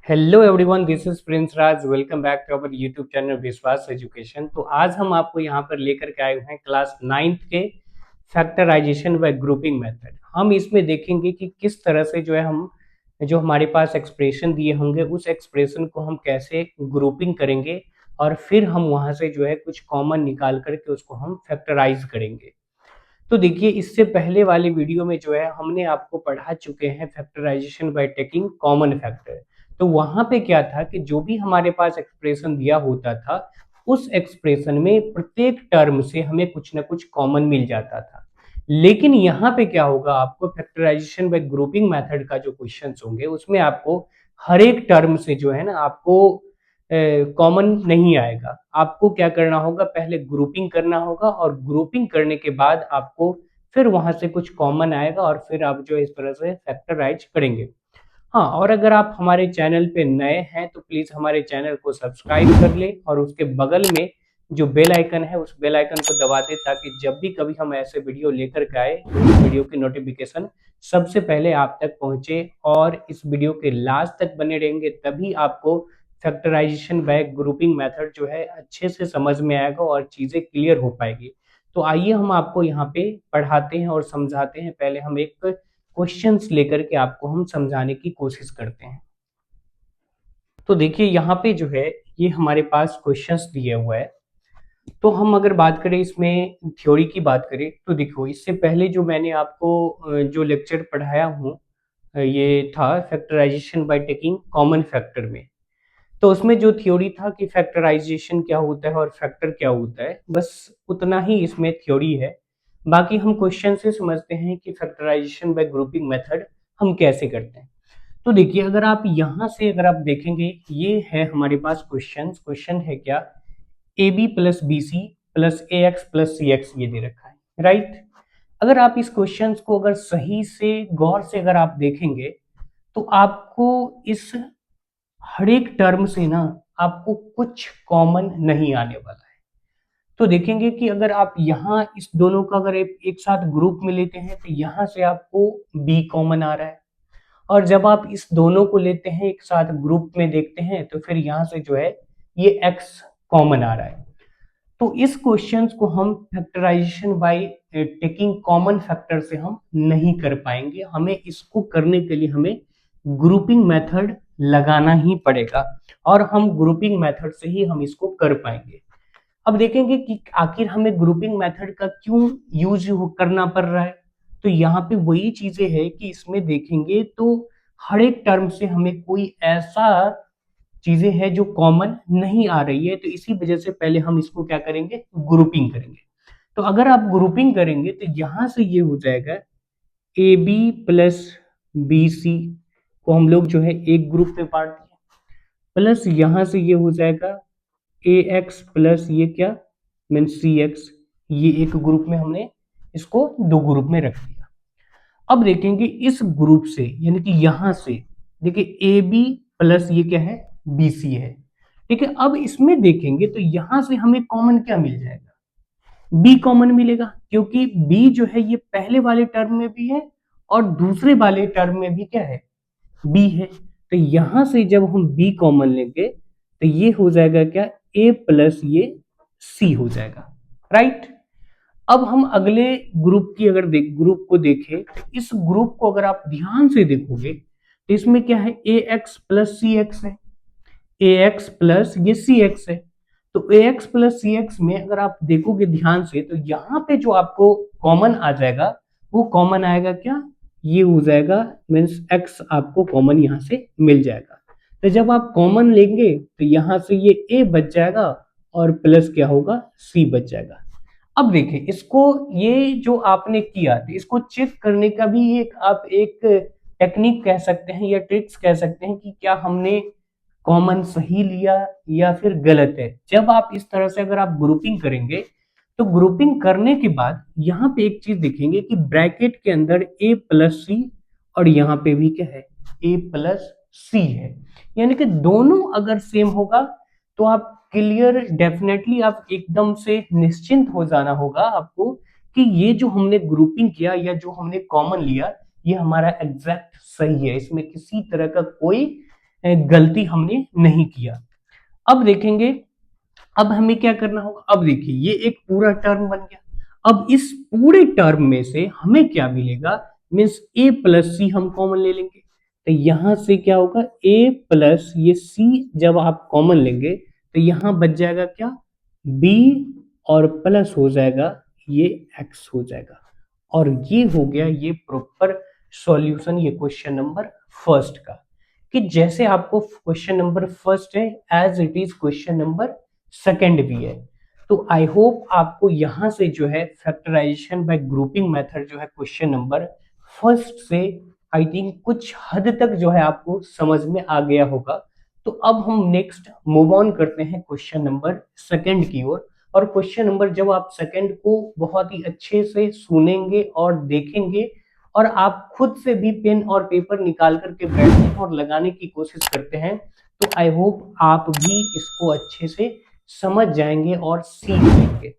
Hello everyone, this is Prince Raj. Welcome back to our YouTube channel Vishwas Education. तो आज हम आपको यहाँ पर लेकर के आए हुए हैं क्लास 9th के फैक्टराइजेशन व ग्रुपिंग मेथड। हम इसमें देखेंगे कि किस तरह से जो हमारे पास एक्सप्रेशन दिए होंगे उस एक्सप्रेशन को हम कैसे ग्रुपिंग करेंगे और फिर हम वहाँ से कुछ कॉमन निकाल करके उसको हम फैक्टराइज करेंगे। तो देखिए, इससे पहले वाले वीडियो में हमने आपको पढ़ा चुके हैं factorization by taking common factor. तो वहां पे क्या था कि जो भी हमारे पास एक्सप्रेशन दिया होता था उस एक्सप्रेशन में प्रत्येक टर्म से हमें कुछ ना कुछ कॉमन मिल जाता था। लेकिन यहाँ पे क्या होगा, आपको फैक्टराइजेशन बाय ग्रुपिंग मेथड का जो क्वेश्चंस होंगे उसमें आपको हर एक टर्म से आपको कॉमन नहीं आएगा। आपको क्या करना होगा, पहले ग्रुपिंग करना होगा और ग्रुपिंग करने के बाद आपको फिर वहां से कुछ कॉमन आएगा और फिर आप इस तरह से फैक्टराइज करेंगे। हाँ, और अगर आप हमारे चैनल पे नए हैं तो प्लीज हमारे चैनल को सब्सक्राइब कर ले और उसके बगल में जो बेल आइकन है उस बेल आइकन को दबा दे, ताकि जब भी कभी हम ऐसे वीडियो लेकर के आए तो इस वीडियो की नोटिफिकेशन सबसे पहले आप तक पहुंचे। और इस वीडियो के लास्ट तक बने रहेंगे तभी आपको फैक्टराइजेशन बाय ग्रुपिंग मेथड अच्छे से समझ में आएगा और चीजें क्लियर हो पाएगी। तो आइए हम आपको यहाँ पे पढ़ाते हैं और समझाते हैं। पहले हम एक क्वेश्चंस लेकर के आपको हम समझाने की कोशिश करते हैं। तो देखिए, यहाँ पे ये हमारे पास क्वेश्चंस दिया हुआ है। तो हम अगर बात करें इसमें थ्योरी की बात करें तो देखो, इससे पहले जो मैंने आपको जो लेक्चर पढ़ाया हूँ ये था factorization by taking common factor में। तो उसमें जो थ्योरी था कि फैक्टराइजेशन क्या होता है और फैक्टर क्या होता है, बस उतना ही इसमें थ्योरी है। बाकी हम क्वेश्चन से समझते हैं कि फैक्टराइजेशन बाय ग्रुपिंग मेथड हम कैसे करते हैं। तो देखिए, अगर आप यहाँ से अगर आप देखेंगे, ये है हमारे पास क्वेश्चन है क्या, A B plus B C plus A X plus C X ये दे रखा है, राइट। अगर आप इस क्वेश्चन को अगर सही से गौर से अगर आप देखेंगे तो आपको इस हर एक टर्म से आपको कुछ कॉमन नहीं आने वाला है। तो देखेंगे कि अगर आप यहाँ इस दोनों का अगर एक साथ ग्रुप में लेते हैं तो यहाँ से आपको बी कॉमन आ रहा है। और जब आप इस दोनों को लेते हैं एक साथ ग्रुप में देखते हैं तो फिर यहाँ से ये एक्स कॉमन आ रहा है। तो इस क्वेश्चन को हम factorization by taking common factor से हम नहीं कर पाएंगे। हमें इसको करने के लिए हमें ग्रुपिंग मेथड लगाना ही पड़ेगा और हम ग्रुपिंग मेथड से ही हम इसको कर पाएंगे। अब देखेंगे कि आखिर हमें ग्रुपिंग मेथड का क्यों यूज करना पड़ रहा है। तो यहाँ पे वही चीजें हैं कि इसमें देखेंगे तो हर एक टर्म से हमें कोई ऐसा चीजें हैं जो कॉमन नहीं आ रही है, तो इसी वजह से पहले हम इसको क्या करेंगे, ग्रुपिंग करेंगे। तो अगर आप ग्रुपिंग करेंगे तो यहां से ये हो जाएगा A B plus B C को हम लोग एक ग्रुप में बांट दिया, प्लस यहां से ये हो जाएगा ए एक्स प्लस ये क्या मीन सी एक्स, ये एक ग्रुप में हमने इसको दो ग्रुप में रख दिया। अब देखेंगे इस ग्रुप से यानी कि यहां से देखिए ए बी प्लस ये क्या है, बी सी है। ठीक है, अब इसमें देखेंगे तो यहां से हमें कॉमन क्या मिल जाएगा, बी कॉमन मिलेगा, क्योंकि बी ये पहले वाले टर्म में भी है और दूसरे वाले टर्म में भी क्या है, बी है। तो यहां से जब हम बी कॉमन लेंगे तो ये हो जाएगा क्या, ए प्लस ये सी हो जाएगा, राइट। अब हम अगले ग्रुप की अगर ग्रुप को देखें तो इस ग्रुप को अगर आप ध्यान से देखोगे तो इसमें क्या है, ए एक्स प्लस सी एक्स है, ए एक्स प्लस ये सी एक्स है। तो ए एक्स प्लस सी एक्स में अगर आप देखोगे ध्यान से तो यहाँ पे जो आपको कॉमन आ जाएगा वो कॉमन आएगा क्या, ये हो जाएगा मीन्स एक्स आपको कॉमन यहाँ से मिल जाएगा। तो जब आप कॉमन लेंगे तो यहाँ से ये ए बच जाएगा और प्लस क्या होगा, सी बच जाएगा। अब देखिए इसको, ये जो आपने किया तो इसको चेक करने का भी एक टेक्निक कह सकते हैं या ट्रिक्स कह सकते हैं कि क्या हमने कॉमन सही लिया या फिर गलत है। जब आप इस तरह से अगर आप ग्रुपिंग करेंगे तो ग्रुपिंग करने के बाद यहाँ पे एक चीज देखेंगे कि ब्रैकेट के अंदर ए प्लस सी और यहाँ पे भी क्या है, ए प्लस सी है। यानी कि दोनों अगर सेम होगा तो आप क्लियर डेफिनेटली आप एकदम से निश्चिंत हो जाना होगा आपको कि ये जो हमने ग्रुपिंग किया या जो हमने कॉमन लिया ये हमारा एग्जैक्ट सही है, इसमें किसी तरह का कोई गलती हमने नहीं किया। अब देखेंगे, अब हमें क्या करना होगा। अब देखिए ये एक पूरा टर्म बन गया। अब इस पूरे टर्म में से हमें क्या मिलेगा, मीन्स ए प्लस सी हम कॉमन ले लेंगे। तो यहां से क्या होगा, ए प्लस ये सी जब आप कॉमन लेंगे तो यहां बच जाएगा क्या, बी, और प्लस हो जाएगा ये एक्स हो जाएगा। और ये हो गया ये प्रॉपर सॉल्यूशन ये क्वेश्चन नंबर फर्स्ट का। कि जैसे आपको क्वेश्चन नंबर फर्स्ट है as it is question number second भी है। तो आई होप आपको यहां से जो है फैक्टराइजेशन बाय ग्रुपिंग मेथड जो है क्वेश्चन नंबर फर्स्ट से आई थिंक कुछ हद तक जो है आपको समझ में आ गया होगा। तो अब हम नेक्स्ट मूव ऑन करते हैं क्वेश्चन नंबर सेकंड की ओर। और क्वेश्चन नंबर जब आप सेकंड को बहुत ही अच्छे से सुनेंगे और देखेंगे और आप खुद से भी पेन और पेपर निकाल करके बैठते हैं और लगाने की कोशिश करते हैं, तो आई होप आप भी इसको अच्छे से समझ जाएंगे और सीख लेंगे।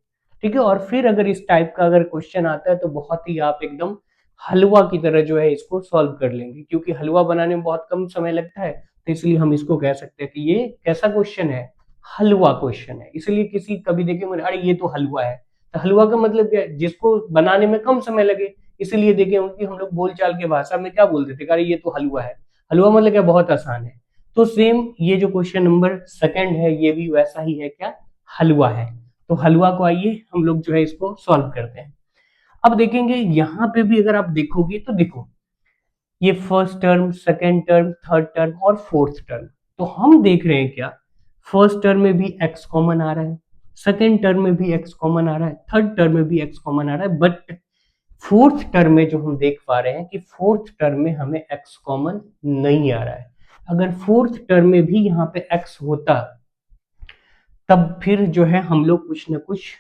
ठीक है, और फिर अगर इस टाइप का अगर क्वेश्चन आता है तो बहुत ही आप एकदम हलवा की तरह जो है इसको सॉल्व कर लेंगे, क्योंकि हलवा बनाने में बहुत कम समय लगता है। तो इसलिए हम इसको कह सकते हैं कि ये कैसा क्वेश्चन है, हलवा क्वेश्चन है। इसलिए किसी कभी देखेंगे अरे ये तो हलवा है, तो हलवा का मतलब क्या है, जिसको बनाने में कम समय लगे। इसीलिए देखे होंगे कि हम लोग बोलचाल के भाषा में क्या बोलते थे, अरे ये तो हलवा है। हलवा मतलब क्या, बहुत आसान है। तो सेम ये जो क्वेश्चन नंबर सेकंड है ये भी वैसा ही है, क्या, हलवा है। तो हलवा को आइए हम लोग जो है इसको सॉल्व करते हैं। अब देखेंगे यहाँ पे भी अगर आप देखोगे तो देखो ये first term, second term, third term और फोर्थ टर्म। तो हम देख रहे हैं क्या, फर्स्ट टर्म में भी एक्स कॉमन आ रहा है, सेकंड टर्म में भी एक्स कॉमन आ रहा है, थर्ड टर्म में भी एक्स कॉमन आ रहा है। बट फोर्थ टर्म में जो हम देख पा रहे हैं कि फोर्थ टर्म में हमें एक्स कॉमन नहीं आ रहा है। अगर फोर्थ टर्म में भी यहाँ पे एक्स होता तब फिर जो है हम लोग कुछ ना कुछ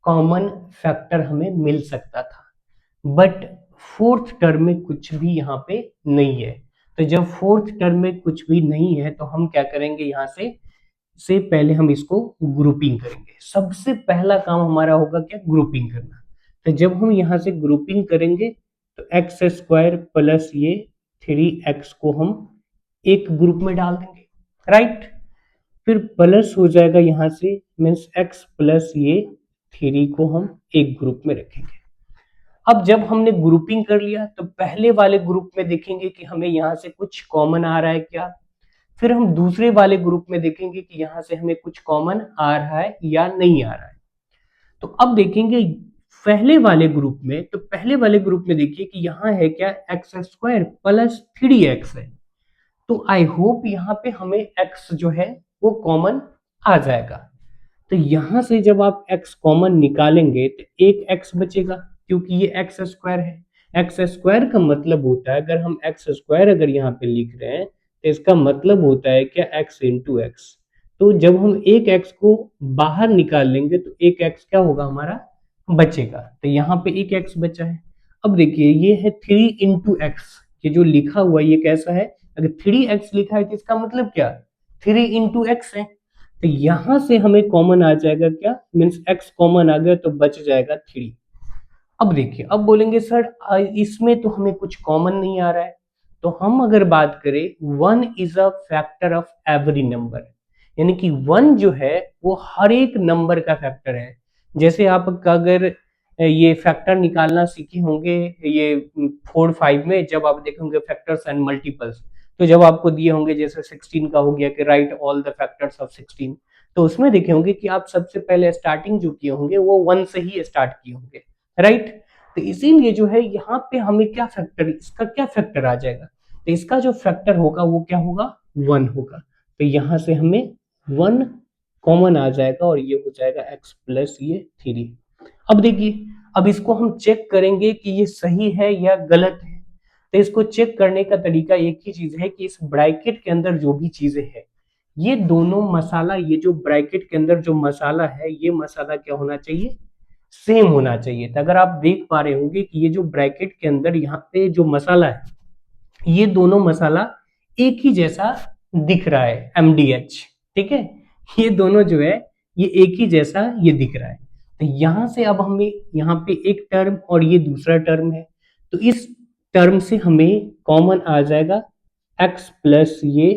कॉमन फैक्टर हमें मिल सकता था। बट फोर्थ टर्म में कुछ भी यहाँ पे नहीं है। तो जब फोर्थ टर्म में कुछ भी नहीं है तो हम क्या करेंगे, यहाँ से पहले हम इसको ग्रुपिंग करेंगे। सबसे पहला काम हमारा होगा क्या, ग्रुपिंग करना। तो जब हम यहाँ से ग्रुपिंग करेंगे तो एक्स स्क्वायर प्लस ये 3x को हम एक ग्रुप में डाल देंगे, राइट। फिर प्लस हो जाएगा यहाँ से, मीन्स x प्लस ये 3 को हम एक ग्रुप में रखेंगे। अब जब हमने ग्रुपिंग कर लिया तो पहले वाले ग्रुप में देखेंगे कि हमें यहाँ से कुछ कॉमन आ रहा है क्या। फिर हम दूसरे वाले ग्रुप में देखेंगे कि यहाँ से हमें कुछ कॉमन आ रहा है या नहीं आ रहा है। तो अब देखेंगे पहले वाले ग्रुप में, तो पहले वाले ग्रुप में देखिए कि यहाँ है क्या, एक्स स्क्वायर प्लस 3x है। तो आई होप यहाँ पे हमें x जो है वो कॉमन आ जाएगा। तो यहां से जब आप x कॉमन निकालेंगे तो एक x बचेगा, क्योंकि ये एक्स स्क्वायर है। एक्स स्क्वायर का मतलब होता है, अगर हम एक्स स्क्वायर अगर यहाँ पे लिख रहे हैं तो इसका मतलब होता है क्या, x इंटू एक्स। तो जब हम एक x को बाहर निकाल लेंगे तो एक x क्या होगा हमारा, बचेगा। तो यहाँ पे एक x बचा है। अब देखिए ये है 3 इंटू एक्स, ये जो लिखा हुआ ये कैसा है, अगर 3x लिखा है तो इसका मतलब क्या, 3 इंटू एक्स है। तो यहां से हमें कॉमन आ जाएगा क्या, मीन्स x कॉमन आ गया तो बच जाएगा 3। अब देखिए, अब बोलेंगे सर इसमें तो हमें कुछ कॉमन नहीं आ रहा है। तो हम अगर बात करें, 1 is a factor of every number, यानी कि 1 जो है वो हर एक नंबर का फैक्टर है। जैसे आप अगर ये फैक्टर निकालना सीखे होंगे, ये 4 5 में जब आप देखेंगे फैक्टर्स एंड मल्टीपल्स, तो जब आपको दिए होंगे जैसे 16 का हो गया कि right all the factors of 16, तो उसमें देखे होंगे कि आप सबसे पहले स्टार्टिंग जो किए होंगे वो 1 से ही स्टार्ट किए होंगे, राइट। तो इसीलिए जो है यहाँ पे हमें क्या फैक्टर, इसका क्या फैक्टर आ जाएगा, तो इसका जो फैक्टर होगा वो क्या होगा, 1 होगा। तो यहाँ से हमें 1 कॉमन आ जाएगा और ये हो जाएगा x प्लस ये 3। अब देखिए, अब इसको हम चेक करेंगे कि ये सही है या गलत है। तो इसको चेक करने का तरीका एक ही चीज है कि इस ब्रैकेट के अंदर जो भी चीजें हैं, ये दोनों मसाला, ये जो ब्रैकेट के अंदर जो मसाला है ये मसाला क्या होना चाहिए, सेम होना चाहिए। तो अगर आप देख पा रहे होंगे कि ये जो ब्रैकेट के अंदर यहाँ पे जो मसाला है, ये दोनों मसाला एक ही जैसा दिख रहा है, MDH, ठीक है। ये दोनों जो है ये एक ही जैसा ये दिख रहा है। तो यहां से अब हमें यहाँ पे एक टर्म और ये दूसरा टर्म है, तो इस टर्म से हमें कॉमन आ जाएगा x प्लस ये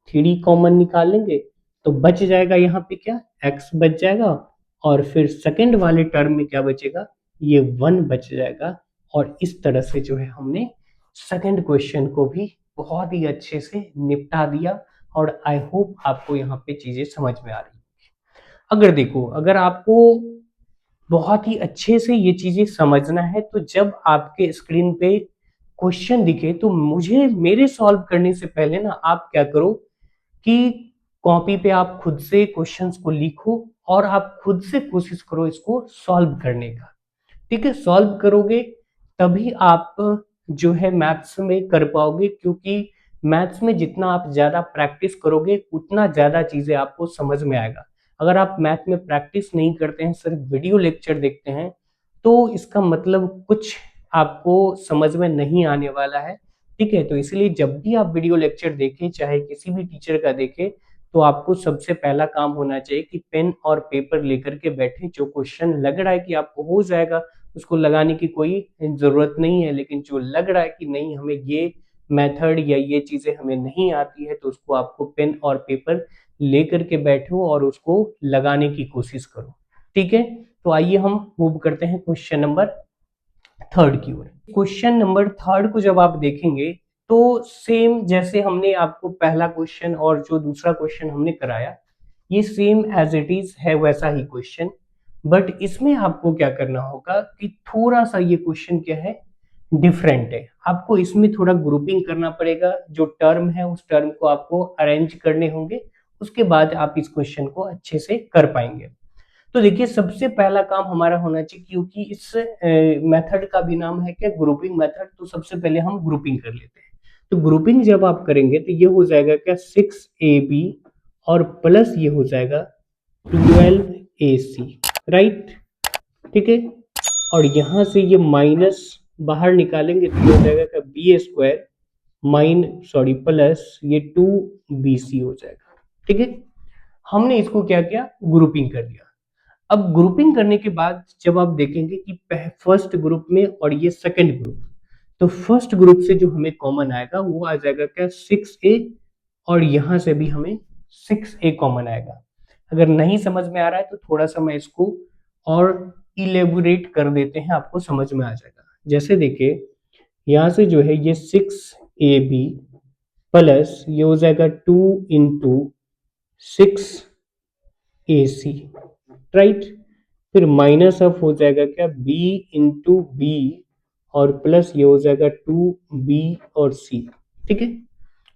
3 कॉमन निकाल लेंगे तो बच जाएगा यहाँ पे क्या, x बच जाएगा, और फिर सेकंड वाले टर्म में क्या बचेगा, ये 1 बच जाएगा। और इस तरह से जो है हमने सेकंड क्वेश्चन को भी बहुत ही अच्छे से निपटा दिया। और आई होप आपको यहाँ पे चीजें समझ में आ रही। अगर देखो, अगर आपको बहुत ही अच्छे से ये चीजें समझना है तो जब आपके स्क्रीन पे क्वेश्चन दिखे तो मुझे मेरे सॉल्व करने से पहले ना आप क्या करो कि कॉपी पे आप खुद से क्वेश्चंस को लिखो और आप खुद से कोशिश करो इसको सॉल्व करने का। ठीक है, सॉल्व करोगे तभी आप जो है मैथ्स में कर पाओगे, क्योंकि मैथ्स में जितना आप ज्यादा प्रैक्टिस करोगे उतना ज्यादा चीजें आपको समझ में आएगा। अगर आप मैथ में प्रैक्टिस नहीं करते हैं, सिर्फ वीडियो लेक्चर देखते हैं, तो इसका मतलब कुछ आपको समझ में नहीं आने वाला है। ठीक है, तो इसलिए जब भी आप वीडियो लेक्चर देखें, चाहे किसी भी टीचर का देखें, तो आपको सबसे पहला काम होना चाहिए कि पेन और पेपर लेकर के बैठे। जो क्वेश्चन लग रहा है कि आपको हो जाएगा उसको लगाने की कोई जरूरत नहीं है, लेकिन जो लग रहा है कि नहीं हमें ये मेथड या ये चीजें हमें नहीं आती है, तो उसको आपको पेन और पेपर लेकर के बैठो और उसको लगाने की कोशिश करो। ठीक है, तो आइए हम मूव करते हैं क्वेश्चन नंबर थर्ड की ओर। क्वेश्चन नंबर थर्ड को जब आप देखेंगे तो सेम जैसे हमने आपको पहला क्वेश्चन और जो दूसरा क्वेश्चन हमने कराया, ये सेम एज इट इज है वैसा ही क्वेश्चन। बट इसमें आपको क्या करना होगा कि थोड़ा सा ये क्वेश्चन क्या है, डिफरेंट है। आपको इसमें थोड़ा ग्रुपिंग करना पड़ेगा, जो टर्म है उस टर्म को आपको अरेंज करने होंगे, उसके बाद आप इस क्वेश्चन को अच्छे से कर पाएंगे। तो देखिए, सबसे पहला काम हमारा होना चाहिए, क्योंकि इस मेथड का भी नाम है क्या, ग्रुपिंग मेथड, तो सबसे पहले हम ग्रुपिंग कर लेते हैं। तो ग्रुपिंग जब आप करेंगे तो ये हो जाएगा क्या, 6ab और प्लस ये हो जाएगा 12ac, राइट। ठीक है, और यहां से ये माइनस बाहर निकालेंगे तो ये हो जाएगा क्या, बी स्क्वायर प्लस ये 2bc हो जाएगा। ठीक है, हमने इसको क्या किया, ग्रुपिंग कर दिया। अब ग्रुपिंग करने के बाद जब आप देखेंगे कि फर्स्ट ग्रुप में और ये सेकंड ग्रुप, तो फर्स्ट ग्रुप से जो हमें कॉमन आएगा वो आ जाएगा क्या, 6a, और यहां से भी हमें 6a कॉमन आएगा। अगर नहीं समझ में आ रहा है तो थोड़ा सा मैं इसको और इलेबोरेट कर देते हैं, आपको समझ में आ जाएगा। जैसे देखिए, यहां से जो है ये 6ab प्लस ये हो जाएगा 2 into 6ac, राइट। फिर माइनस ऑफ हो जाएगा क्या, b इंटू बी, और प्लस ये हो जाएगा 2b और c। ठीक है,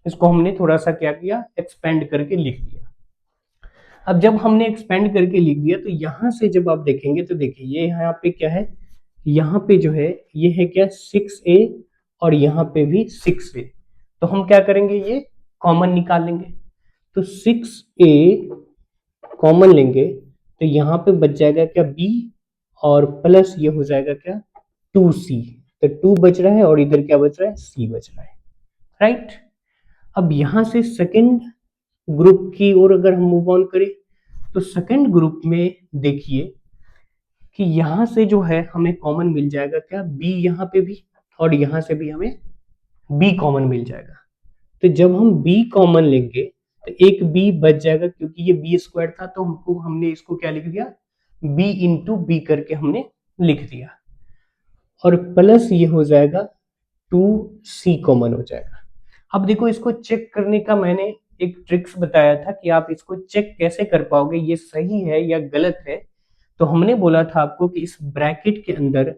इसको हमने थोड़ा सा क्या किया, एक्सपेंड करके लिख दिया। अब जब हमने एक्सपेंड करके लिख दिया तो यहां से जब आप देखेंगे तो देखिए ये यहाँ पे क्या है, यहाँ पे जो है ये है क्या, 6a, और यहाँ पे भी 6a। तो हम क्या करेंगे, ये कॉमन निकाल लेंगे। तो 6a कॉमन लेंगे तो यहाँ पे बच जाएगा क्या, b, और प्लस ये हो जाएगा क्या, 2c। तो 2 बच रहा है और इधर क्या बच रहा है, c बच रहा है, राइट। अब यहां से सेकंड ग्रुप की ओर अगर हम मूव ऑन करें तो सेकंड ग्रुप में देखिए कि यहां से जो है हमें कॉमन मिल जाएगा क्या, b यहाँ पे भी, और यहां से भी हमें b कॉमन मिल जाएगा। तो जब हम b कॉमन लेंगे तो एक b बच जाएगा, क्योंकि ये b स्क्वायर था तो हमने इसको क्या लिख दिया, b इंटू बी करके हमने लिख दिया, और प्लस ये हो जाएगा 2c कॉमन हो जाएगा। अब देखो, इसको चेक करने का मैंने एक ट्रिक्स बताया था कि आप इसको चेक कैसे कर पाओगे ये सही है या गलत है। तो हमने बोला था आपको कि इस ब्रैकेट के अंदर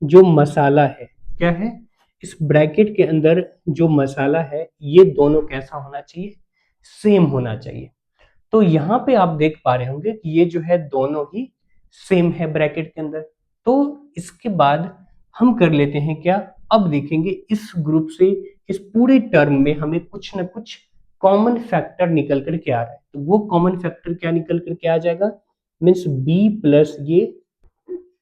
जो मसाला है, क्या है, इस ब्रैकेट के अंदर जो मसाला है ये दोनों कैसा होना चाहिए, सेम होना चाहिए। तो यहाँ पे आप देख पा रहे होंगे कि ये जो है दोनों ही सेम है ब्रैकेट के अंदर। तो इसके बाद हम कर लेते हैं क्या, अब देखेंगे इस ग्रुप से इस पूरे टर्म में हमें कुछ ना कुछ कॉमन फैक्टर निकल करके आ रहा है। तो वो कॉमन फैक्टर क्या निकल करके आ जाएगा, मीन्स b प्लस ये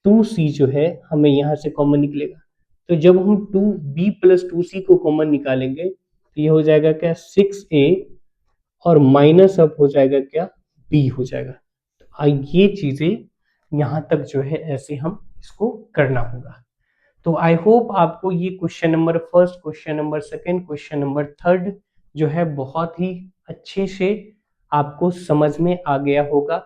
2c जो है हमें यहाँ से कॉमन निकलेगा। तो जब हम 2b प्लस 2c को कॉमन निकालेंगे तो ये हो जाएगा क्या, 6a, और माइनस अप हो जाएगा क्या, b हो जाएगा। तो ये चीजें यहाँ तक जो है ऐसे हम इसको करना होगा। तो आई होप आपको ये question number first, question number second, question number third जो है बहुत ही अच्छे से आपको समझ में आ गया होगा।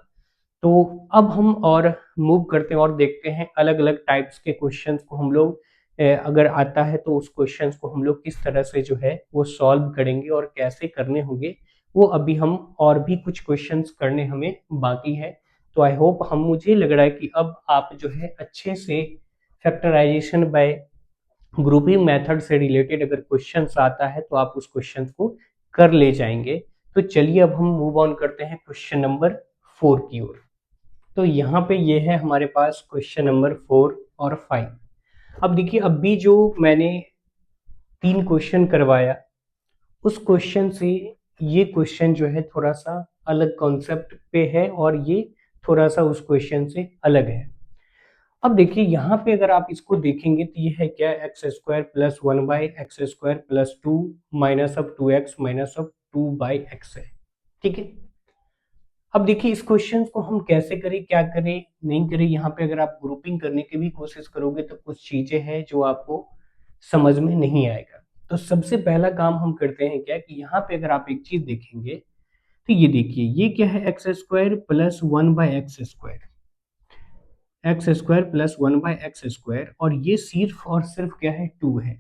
तो अब हम और मूव करते हैं और देखते हैं अलग अलग टाइप्स के क्वेश्चंस को हम लोग अगर आता है तो उस क्वेश्चंस को हम लोग किस तरह से जो है वो सॉल्व करेंगे और कैसे करने होंगे, वो अभी हम और भी कुछ क्वेश्चंस करने हमें बाकी है। तो आई होप हम मुझे लग रहा है कि अब आप जो है अच्छे से फैक्टराइजेशन बाय ग्रुपिंग मेथड से रिलेटेड अगर क्वेश्चंस आता है तो आप उस क्वेश्चन को कर ले जाएंगे। तो चलिए अब हम मूव ऑन करते हैं क्वेश्चन नंबर 4 की ओर। तो यहाँ पे ये है हमारे पास क्वेश्चन नंबर 4 और 5। अब देखिए अभी जो मैंने 3 क्वेश्चन करवाया उस क्वेश्चन से ये क्वेश्चन जो है थोड़ा सा अलग कॉन्सेप्ट पे है और ये थोड़ा सा उस क्वेश्चन से अलग है। अब देखिए यहाँ पे अगर आप इसको देखेंगे तो ये है क्या, x square plus 1/x² plus 2 minus of 2x minus of 2/x है। ठीक है। अब देखिए इस क्वेश्चन को हम कैसे करें, क्या करें, नहीं करें। यहाँ पे अगर आप ग्रुपिंग करने की भी कोशिश करोगे तो कुछ चीजें हैं जो आपको समझ में नहीं आएगा। तो सबसे पहला काम हम करते हैं क्या कि यहाँ पे अगर आप एक चीज देखेंगे तो ये देखिए ये क्या है, x² plus 1/x², x² plus 1/x² और ये सिर्फ और सिर्फ क्या है 2 है।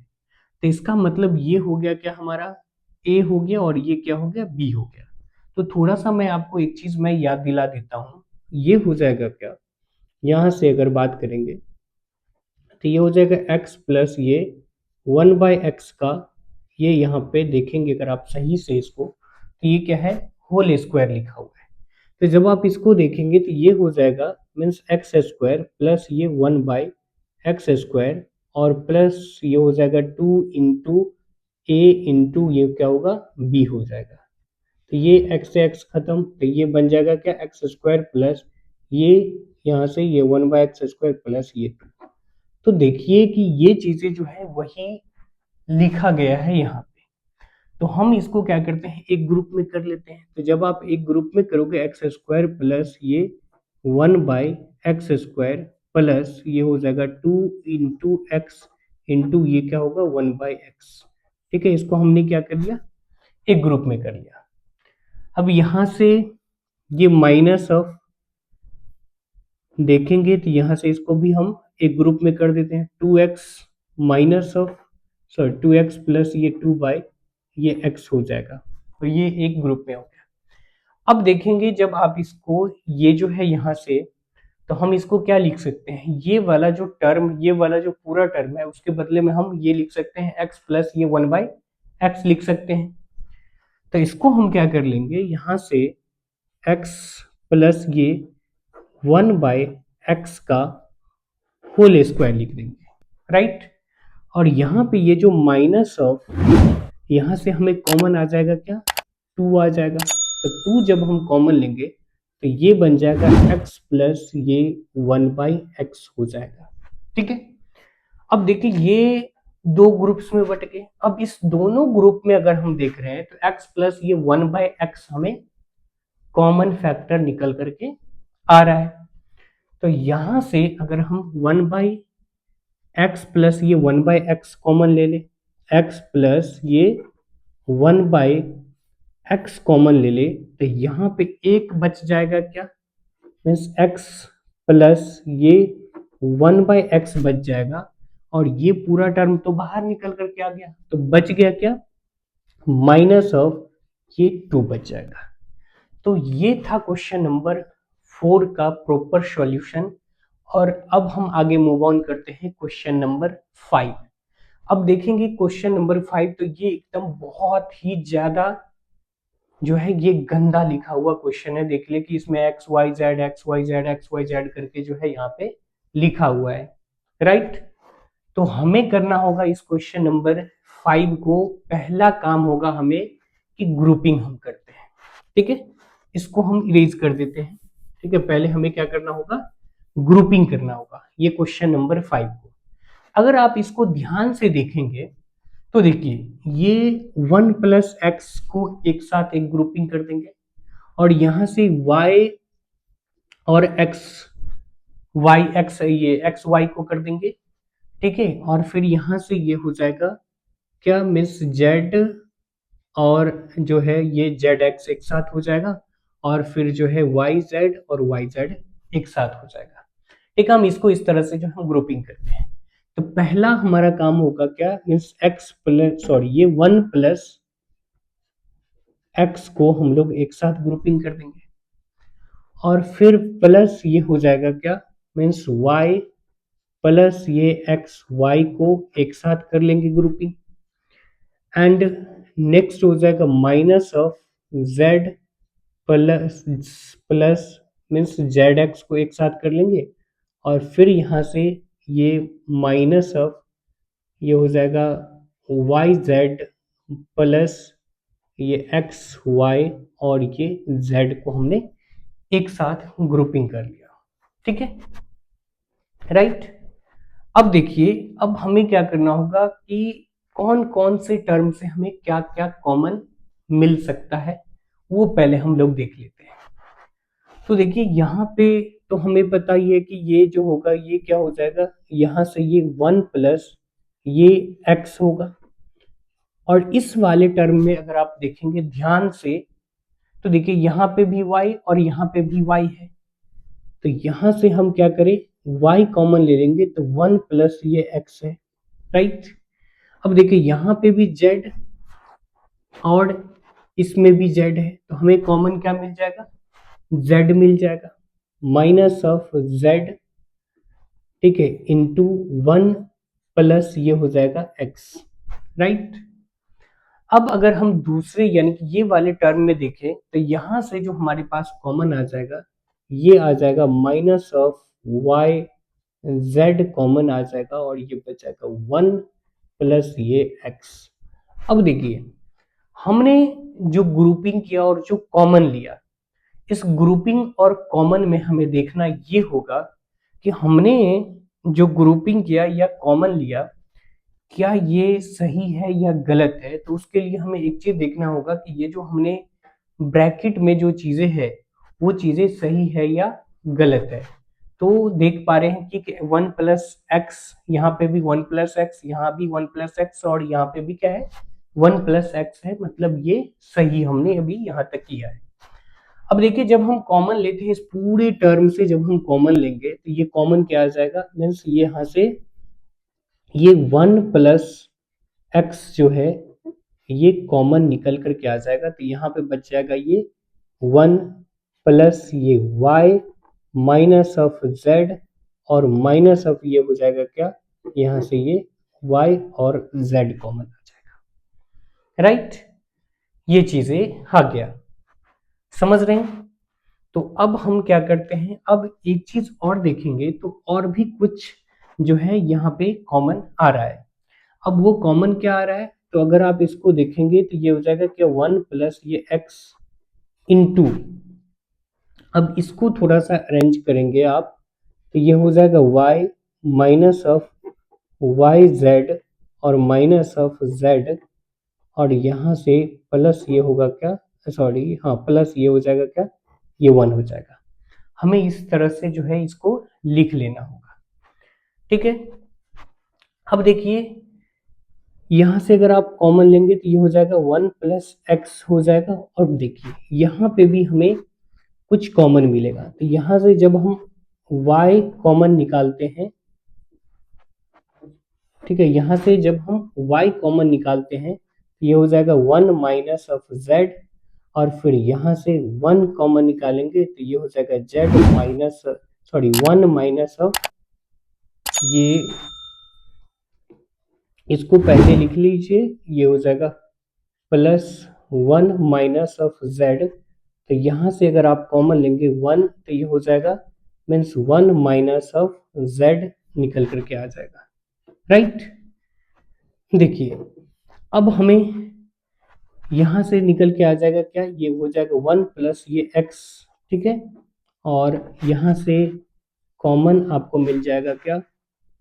तो इसका मतलब ये हो गया क्या हमारा a हो गया और ये क्या हो गया b हो गया। तो थोड़ा सा मैं आपको एक चीज मैं याद दिला देता हूँ, ये हो जाएगा क्या, यहाँ से अगर बात करेंगे तो ये हो जाएगा x प्लस ये 1/x का, ये यहाँ पे देखेंगे अगर आप सही से इसको तो ये क्या है होल स्क्वायर लिखा हुआ है। तो जब आप इसको देखेंगे तो ये हो जाएगा मीन्स x² प्लस ये 1/x² और प्लस ये हो जाएगा 2 इंटू a इंटू ये क्या होगा b हो जाएगा। तो ये x से x खत्म, तो ये बन जाएगा क्या x² प्लस ये यहाँ से ये 1/x² प्लस ये 2। तो देखिए कि ये चीजें जो है वही लिखा गया है यहाँ पे। तो हम इसको क्या करते हैं एक ग्रुप में कर लेते हैं। तो जब आप एक ग्रुप में करोगे x² प्लस ये 1/x² प्लस ये हो जाएगा 2 इंटू x इंटू ये क्या होगा 1/x। ठीक है, इसको हमने क्या कर लिया एक ग्रुप में कर लिया। अब यहाँ से ये माइनस ऑफ देखेंगे तो यहाँ से इसको भी हम एक ग्रुप में कर देते हैं, 2x minus of 2x plus ये 2 ये x हो जाएगा। तो ये एक ग्रुप में हो गया। अब देखेंगे जब आप इसको ये जो है यहाँ से तो हम इसको क्या लिख सकते हैं, ये वाला जो टर्म ये वाला जो पूरा टर्म है उसके बदले में हम ये लिख सकते हैं x प्लस ये 1/x लिख सकते हैं। तो इसको हम क्या कर लेंगे यहाँ से x प्लस ये 1/x का होल स्क्वायर लिख देंगे, राइट। और यहाँ पे ये जो माइनस ऑफ यहाँ से हमें कॉमन आ जाएगा क्या 2 आ जाएगा। तो 2 जब हम कॉमन लेंगे तो ये बन जाएगा x प्लस ये 1/x हो जाएगा। ठीक है। अब देखिए ये दो ग्रुप्स में बट गए। अब इस दोनों ग्रुप में अगर हम देख रहे हैं तो x प्लस ये 1/x हमें कॉमन फैक्टर निकल करके आ रहा है। तो यहां से अगर हम 1/x प्लस ये 1/x कॉमन ले ले, x प्लस ये 1/x कॉमन ले ले तो यहाँ पे एक बच जाएगा क्या, मीन्स x प्लस ये 1/x बच जाएगा और ये पूरा टर्म तो बाहर निकल करके आ गया। तो बच गया क्या माइनस ऑफ ये 2 बच जाएगा। तो ये था क्वेश्चन नंबर 4 का प्रॉपर सॉल्यूशन। और अब हम आगे मूव ऑन करते हैं क्वेश्चन नंबर 5। अब देखेंगे क्वेश्चन नंबर 5 तो ये एकदम बहुत ही ज्यादा जो है ये गंदा लिखा हुआ क्वेश्चन है। देख ले कि इसमें X Y Z X Y Z X Y Z करके जो है यहाँ पे लिखा हुआ है, राइट। तो हमें करना होगा इस क्वेश्चन नंबर 5 को, पहला काम होगा हमें कि ग्रुपिंग हम करते हैं। ठीक है, इसको हम इरेज कर देते हैं। ठीक है, पहले हमें क्या करना होगा ग्रुपिंग करना होगा ये क्वेश्चन नंबर 5 को। अगर आप इसको ध्यान से देखेंगे तो देखिए ये 1+x को एक साथ एक ग्रुपिंग कर देंगे और यहां से y और x y x ये x y को कर देंगे। ठीक है, और फिर यहां से ये हो जाएगा क्या मिस z और जो है ये जेड एक्स एक साथ हो जाएगा, और फिर जो है वाई जेड और वाई जेड एक साथ हो जाएगा। ठीक है, हम इसको इस तरह से जो हम ग्रुपिंग करते हैं। तो पहला हमारा काम होगा क्या, मीन्स एक्स प्लस सॉरी ये 1 + एक्स को हम लोग एक साथ ग्रुपिंग कर देंगे, और फिर प्लस ये हो जाएगा क्या, मीन्स वाई प्लस ये एक्स वाई को एक साथ कर लेंगे ग्रुपिंग, एंड नेक्स्ट हो जाएगा minus of Z plus plus means Z x को एक साथ कर लेंगे, और फिर यहाँ से ये माइनस ऑफ ये हो जाएगा वाई जेड प्लस ये एक्स वाई, और ये जेड को हमने एक साथ ग्रुपिंग कर लिया। ठीक है, राइट। अब देखिए, अब हमें क्या करना होगा कि कौन कौन से टर्म से हमें क्या क्या कॉमन मिल सकता है, वो पहले हम लोग देख लेते हैं। तो देखिए यहाँ पे तो हमें पता ही है कि ये जो होगा ये क्या हो जाएगा, यहाँ से ये 1 + ये x होगा, और इस वाले टर्म में अगर आप देखेंगे ध्यान से तो देखिए यहाँ पे भी y और यहाँ पे भी y है, तो यहाँ से हम क्या करें, y कॉमन ले लेंगे, तो 1 + ये x है, राइट। अब देखिए यहाँ पे भी z और इसमें भी z है, तो हमें कॉमन क्या मिल जाएगा, z मिल जाएगा, माइनस ऑफ z, ठीक है, इंटू 1 + ये हो जाएगा x, राइट। अब अगर हम दूसरे यानी कि ये वाले टर्म में देखें तो यहाँ से जो हमारे पास कॉमन आ जाएगा ये आ जाएगा minus of Y Z common आ जाएगा, और ये बचेगा 1 + ये x। अब देखिए हमने जो ग्रुपिंग किया और जो कॉमन लिया, इस ग्रुपिंग और कॉमन में हमें देखना ये होगा कि हमने जो ग्रुपिंग किया या कॉमन लिया क्या ये सही है या गलत है। तो उसके लिए हमें एक चीज देखना होगा कि ये जो हमने ब्रैकेट में जो चीजें है वो चीजें सही है या गलत है। तो देख पा रहे हैं कि 1 + x, यहाँ पे भी 1 + x, यहाँ भी 1 + x, और यहाँ पे भी क्या है 1 + x है, मतलब ये सही हमने अभी यहाँ तक किया है। अब देखिए जब हम कॉमन लेते हैं इस पूरे टर्म से, जब हम कॉमन लेंगे तो ये कॉमन क्या आ जाएगा, मीन्स ये यहाँ से ये 1 + x जो है ये कॉमन निकल कर के आ जाएगा, तो यहाँ पे बच जाएगा ये 1 + ये y माइनस ऑफ z, और माइनस ऑफ ये हो जाएगा क्या, यहाँ से ये y और z कॉमन आ जाएगा, राइट। ये चीजें आ गया, समझ रहे हैं। तो अब हम क्या करते हैं, अब एक चीज और देखेंगे, तो और भी कुछ जो है यहाँ पे कॉमन आ रहा है। अब वो कॉमन क्या आ रहा है, तो अगर आप इसको देखेंगे तो ये हो जाएगा क्या 1 + ये x इंटू, अब इसको थोड़ा सा अरेंज करेंगे आप, तो ये हो जाएगा y minus of Y Z और माइनस ऑफ z, और यहाँ से प्लस ये होगा क्या, सॉरी हाँ प्लस ये हो जाएगा क्या, ये 1 हो जाएगा। हमें इस तरह से जो है इसको लिख लेना होगा, ठीक है। अब देखिए यहाँ से अगर आप कॉमन लेंगे तो ये हो जाएगा 1 + x हो जाएगा, और देखिए यहाँ पे भी हमें कुछ कॉमन मिलेगा, तो यहाँ से जब हम y कॉमन निकालते हैं, ठीक है, यहाँ से जब हम y कॉमन निकालते हैं तो ये हो जाएगा 1 माइनस ऑफ z, और फिर यहाँ से 1 कॉमन निकालेंगे तो ये हो जाएगा z minus sorry 1 minus of ये, इसको पहले लिख लीजिए, ये हो जाएगा +1 माइनस ऑफ z, तो यहाँ से अगर आप कॉमन लेंगे 1 तो ये हो जाएगा मीन्स 1 माइनस ऑफ z निकल करके आ जाएगा, राइट। देखिए अब हमें यहाँ से निकल के आ जाएगा क्या, ये हो जाएगा 1 + ये x, ठीक है, और यहाँ से कॉमन आपको मिल जाएगा क्या,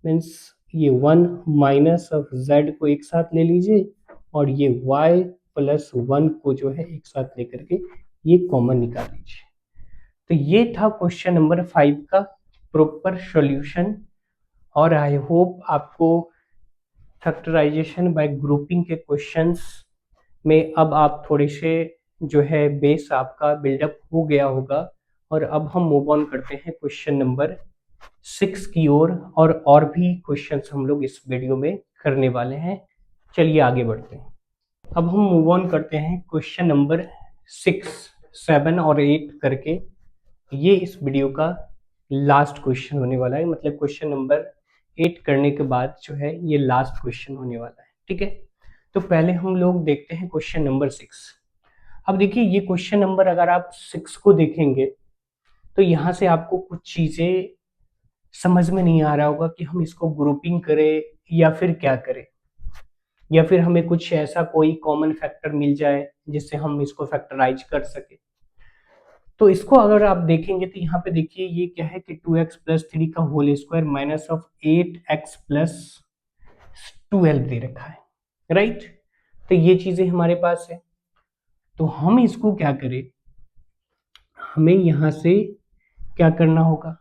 मीन्स ये 1 माइनस ऑफ z को एक साथ ले लीजिए, और ये y + 1 को जो है एक साथ लेकर के ये कॉमन निकाल लीजिए। तो ये था क्वेश्चन नंबर 5 का प्रॉपर सॉल्यूशन, और आई होप आपको फैक्टराइजेशन बाय ग्रुपिंग के क्वेश्चंस में अब आप थोड़े से जो है बेस आपका बिल्डअप हो गया होगा। और अब हम मूव ऑन करते हैं क्वेश्चन नंबर 6 की ओर, और भी क्वेश्चंस हम लोग इस वीडियो में करने वाले हैं। चलिए आगे बढ़ते हैं। अब हम मूव ऑन करते हैं क्वेश्चन नंबर 6, 7 और 8 करके। ये इस वीडियो का लास्ट क्वेश्चन होने वाला है, मतलब क्वेश्चन नंबर 8 करने के बाद जो है ये लास्ट क्वेश्चन होने वाला है। ठीक है, तो पहले हम लोग देखते हैं क्वेश्चन नंबर 6। अब देखिए ये क्वेश्चन नंबर अगर आप 6 को देखेंगे तो यहाँ से आपको कुछ चीजें समझ में नहीं आ रहा होगा कि हम इसको ग्रुपिंग करें या फिर क्या करें, या फिर हमें कुछ ऐसा कोई कॉमन फैक्टर मिल जाए जिससे हम इसको फैक्टराइज कर सके। तो इसको अगर आप देखेंगे तो यहाँ पे देखिए ये क्या है कि 2x+3 का whole square minus of 8x+12 दे रखा है, राइट। तो ये चीजें हमारे पास है, तो हम इसको क्या करें, हमें यहाँ से क्या करना होगा।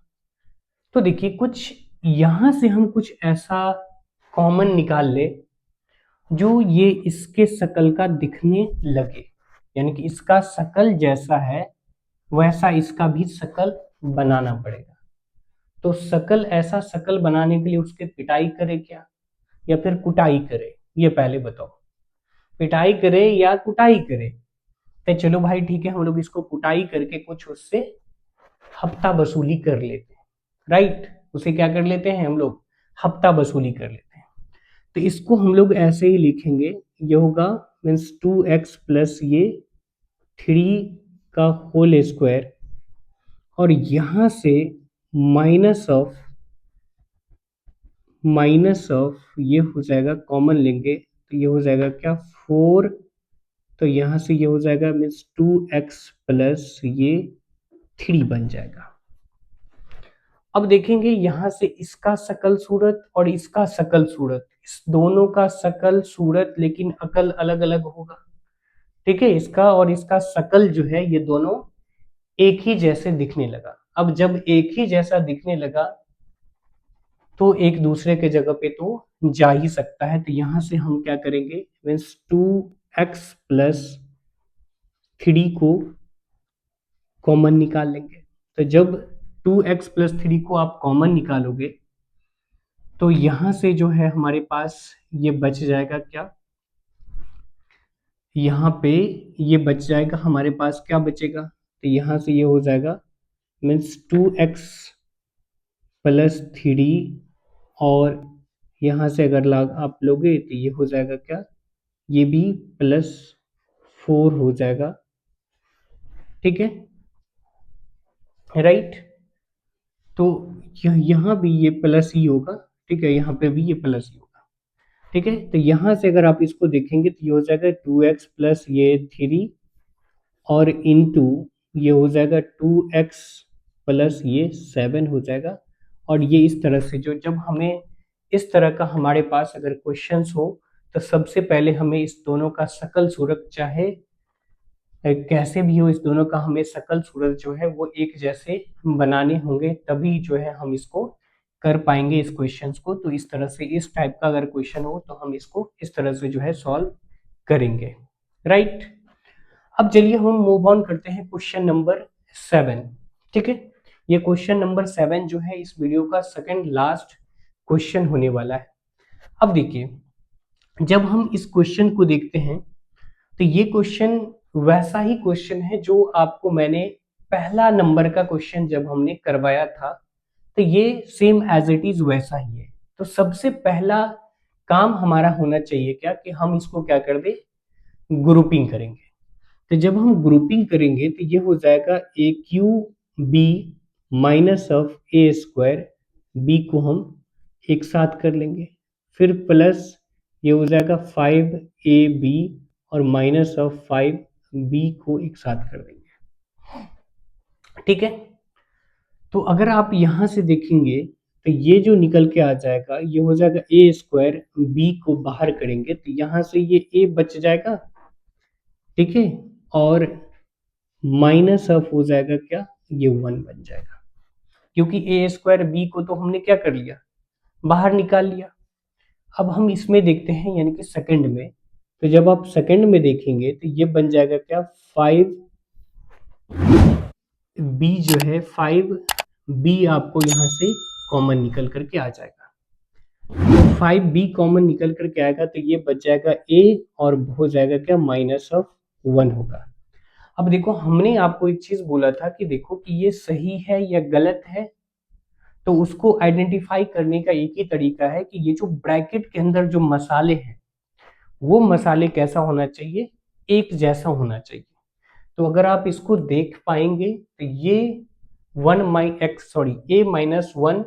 तो देखिए कुछ यहाँ से हम कुछ ऐसा कॉमन निकाल ले जो ये इसके शकल का दिखने लगे, यानी कि इसका शकल जैसा है वैसा इसका भी शकल बनाना पड़ेगा। तो शकल ऐसा शकल बनाने के लिए उसके पिटाई करे क्या या फिर कुटाई करे, ये पहले बताओ। पिटाई करे या कुटाई करे? तो चलो भाई ठीक है, हम लोग इसको कुटाई करके कुछ उससे हफ्ता वसूली कर लेते हैं, राइट। उसे क्या कर लेते हैं हम लोग, हफ्ता वसूली कर लेते हैं। तो इसको हम लोग ऐसे ही लिखेंगे, ये होगा मीन्स 2x+ ये 3 का होल स्क्वायर, और यहां से माइनस ऑफ ये हो जाएगा, कॉमन लेंगे तो ये हो जाएगा क्या 4। तो यहां से ये हो जाएगा मीन्स 2x+ ये 3 बन जाएगा। अब देखेंगे यहां से इसका शकल सूरत और इसका शकल सूरत, इस दोनों का शकल सूरत लेकिन अकल अलग अलग होगा। ठीक है, इसका और इसका शकल जो है ये दोनों एक ही जैसे दिखने लगा। अब जब एक ही जैसा दिखने लगा तो एक दूसरे के जगह पे तो जा ही सकता है। तो यहां से हम क्या करेंगे, मीन्स 2x+3 को कॉमन निकाल लेंगे। तो जब 2x+3 को आप कॉमन निकालोगे तो यहां से जो है हमारे पास ये बच जाएगा क्या, यहाँ पे ये बच जाएगा हमारे पास, क्या बचेगा, तो यहाँ से ये हो जाएगा मीन्स 2x+3, और यहाँ से अगर आप लोगे तो ये हो जाएगा क्या, ये भी +4 हो जाएगा। ठीक है, राइट। तो यहाँ भी ये प्लस ही होगा, ठीक है, यहाँ पे भी ये प्लस ही होगा। ठीक है, तो यहाँ से अगर आप इसको देखेंगे तो ये हो जाएगा 2x+ ये 3, और इनटू ये हो जाएगा 2x+ ये 7 हो जाएगा। और ये इस तरह से जो जब हमें इस तरह का हमारे पास अगर क्वेश्चंस हो तो सबसे पहले हमें इस दोनों का शकल सूरत, चाहे कैसे भी हो, इस दोनों का हमें शकल सूरत जो है वो एक जैसे बनाने होंगे, तभी जो है हम इसको कर पाएंगे इस क्वेश्चंस को। तो इस तरह से इस टाइप का अगर क्वेश्चन हो तो हम इसको इस तरह से जो है सॉल्व करेंगे, राइट। अब चलिए हम मूव ऑन करते हैं क्वेश्चन नंबर 7। ठीक है, ये क्वेश्चन नंबर 7 जो है इस वीडियो का सेकंड लास्ट क्वेश्चन होने वाला है। अब देखिए जब हम इस क्वेश्चन को देखते हैं तो ये क्वेश्चन वैसा ही क्वेश्चन है जो आपको मैंने पहला नंबर का क्वेश्चन जब हमने करवाया था, तो ये सेम एज इट इज वैसा ही है। तो सबसे पहला काम हमारा होना चाहिए क्या, कि हम इसको क्या कर दे, ग्रुपिंग करेंगे। तो जब हम ग्रुपिंग करेंगे तो ये हो जाएगा AQB minus of A², B को हम एक साथ कर लेंगे, फिर प्लस ये हो जाएगा 5AB और माइनस ऑफ 5B को एक साथ कर देंगे। ठीक है, तो अगर आप यहां से देखेंगे तो ये जो निकल के आ जाएगा ये हो जाएगा A², B को बाहर करेंगे तो यहां से ये A बच जाएगा, ठीक है, और माइनस ऑफ हो जाएगा क्या, ये 1 बन जाएगा, क्योंकि A² B को तो हमने क्या कर लिया, बाहर निकाल लिया। अब हम इसमें देखते हैं यानी कि सेकंड में, तो जब आप सेकंड में देखेंगे तो ये बन जाएगा क्या, 5b जो है 5b आपको यहाँ से कॉमन निकल करके आ जाएगा। तो 5b कॉमन निकल करके आएगा तो ये बच जाएगा a और हो जाएगा क्या, -1 होगा। अब देखो हमने आपको एक चीज बोला था कि देखो कि ये सही है या गलत है, तो उसको आइडेंटिफाई करने का एक ही तरीका है कि ये जो ब्रैकेट के अंदर जो मसाले हैं वो मसाले कैसा होना चाहिए, एक जैसा होना चाहिए। तो अगर आप इसको देख पाएंगे तो ये a-1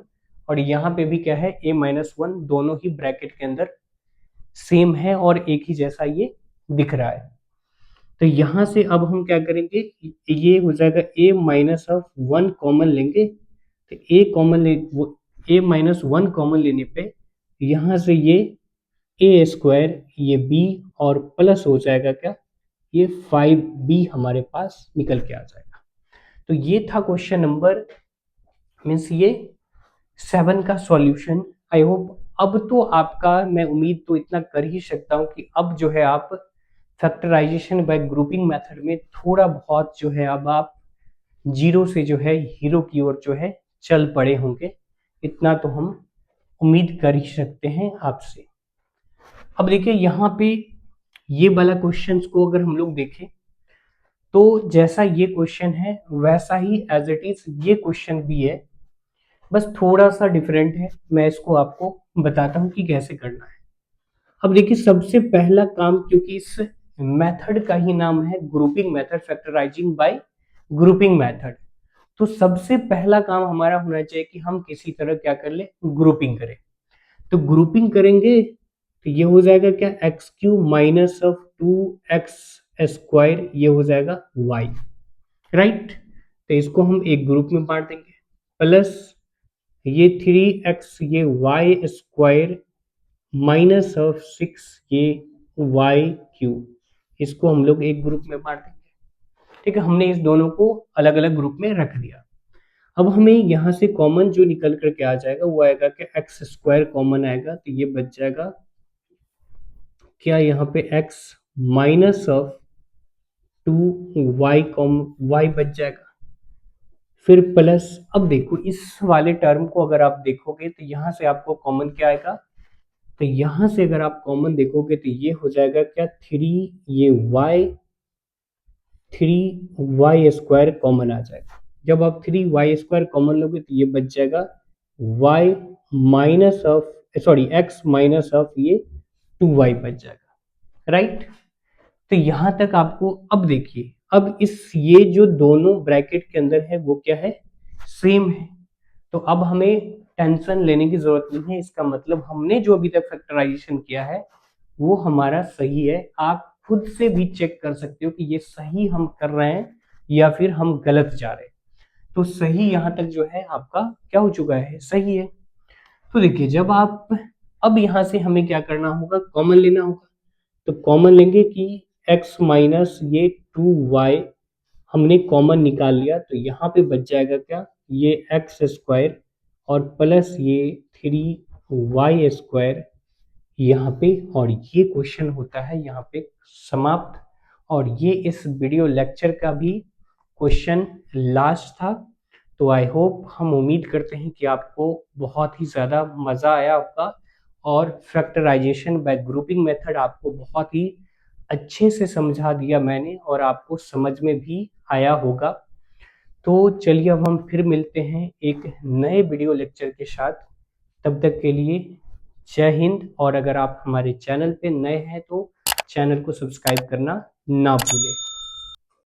और यहाँ पे भी क्या है, a-1 दोनों ही ब्रैकेट के अंदर सेम है और एक ही जैसा ये दिख रहा है। तो यहाँ से अब हम क्या करेंगे, ये हो जाएगा a-1 कॉमन लेंगे, तो a-1 कॉमन लेने पे यहाँ से ये a स्क्वायर, ये b और प्लस हो जाएगा क्या, ये 5b हमारे पास निकल के आ जाएगा। तो ये था क्वेश्चन नंबर मीन्स ये 7 का सॉल्यूशन। आई होप अब तो आपका, मैं उम्मीद तो इतना कर ही सकता हूँ कि अब जो है आप फैक्टराइजेशन बाय ग्रुपिंग मेथड में थोड़ा बहुत जो है अब आप जीरो से जो है हीरो की ओर जो है चल पड़े होंगे, इतना तो हम उम्मीद कर ही सकते हैं आपसे। अब देखिए यहाँ पे ये वाला क्वेश्चंस को अगर हम लोग देखें तो जैसा ये क्वेश्चन है वैसा ही एज इट इज ये क्वेश्चन भी है, बस थोड़ा सा डिफरेंट है। मैं इसको आपको बताता हूँ कि कैसे करना है। अब देखिए सबसे पहला काम, क्योंकि इस मेथड का ही नाम है grouping method, factorising bye grouping method, तो सबसे पहला काम हमारा होना चाहिए कि हम किसी तरह क्या कर ले, ग्रुपिंग करें। तो ग्रुपिंग करेंगे तो ये हो जाएगा क्या, x³ minus of 2x square, ये हो जाएगा y, राइट। तो इसको हम एक ग्रुप में बांट देंगे, प्लस ये 3x ये y स्क्वायर माइनस ऑफ 6 ये y³, इसको हम लोग एक ग्रुप में बांट देंगे। ठीक है, हमने इस दोनों को अलग अलग ग्रुप में रख दिया। अब हमें यहाँ से कॉमन जो निकल करके आ जाएगा वो आएगा कि एक्स स्क्वायर कॉमन आएगा, तो ये बच जाएगा क्या, यहाँ पे x minus of 2y y बच जाएगा, फिर प्लस। अब देखो इस वाले टर्म को अगर आप देखोगे तो यहाँ से आपको कॉमन क्या आएगा, तो यहाँ से अगर आप कॉमन देखोगे तो ये हो जाएगा क्या, 3y स्क्वायर कॉमन आ जाएगा। जब आप 3y स्क्वायर कॉमन लोगे तो ये बच जाएगा y minus of, sorry x minus of ये 2y बच जाएगा, राइट। तो यहां तक आपको, अब देखिए अब इस ये जो दोनों ब्रैकेट के अंदर है वो क्या है, सेम है। तो अब हमें टेंशन लेने की जरूरत नहीं है, इसका मतलब हमने जो अभी तक फैक्टराइजेशन किया है वो हमारा सही है। आप खुद से भी चेक कर सकते हो कि ये सही हम कर रहे हैं या फिर हम गलत जा रहे हैं। तो सही यहाँ तक जो है आपका क्या हो चुका है, सही है। तो देखिए जब आप, अब यहाँ से हमें क्या करना होगा, कॉमन लेना होगा। तो कॉमन लेंगे कि x माइनस ये 2y हमने कॉमन निकाल लिया, तो यहाँ पे बच जाएगा क्या, ये x स्क्वायर और प्लस ये 3y स्क्वायर यहाँ पे, और ये क्वेश्चन होता है यहाँ पे समाप्त। और ये इस वीडियो लेक्चर का भी क्वेश्चन लास्ट था। तो आई होप, हम उम्मीद करते हैं कि आपको बहुत ही ज़्यादा मज़ा आया होगा और फैक्टराइजेशन बाय ग्रुपिंग मेथड आपको बहुत ही अच्छे से समझा दिया मैंने और आपको समझ में भी आया होगा। तो चलिए अब हम फिर मिलते हैं एक नए वीडियो लेक्चर के साथ। तब तक के लिए जय हिंद, और अगर आप हमारे चैनल पे नए हैं तो चैनल को सब्सक्राइब करना ना भूलें।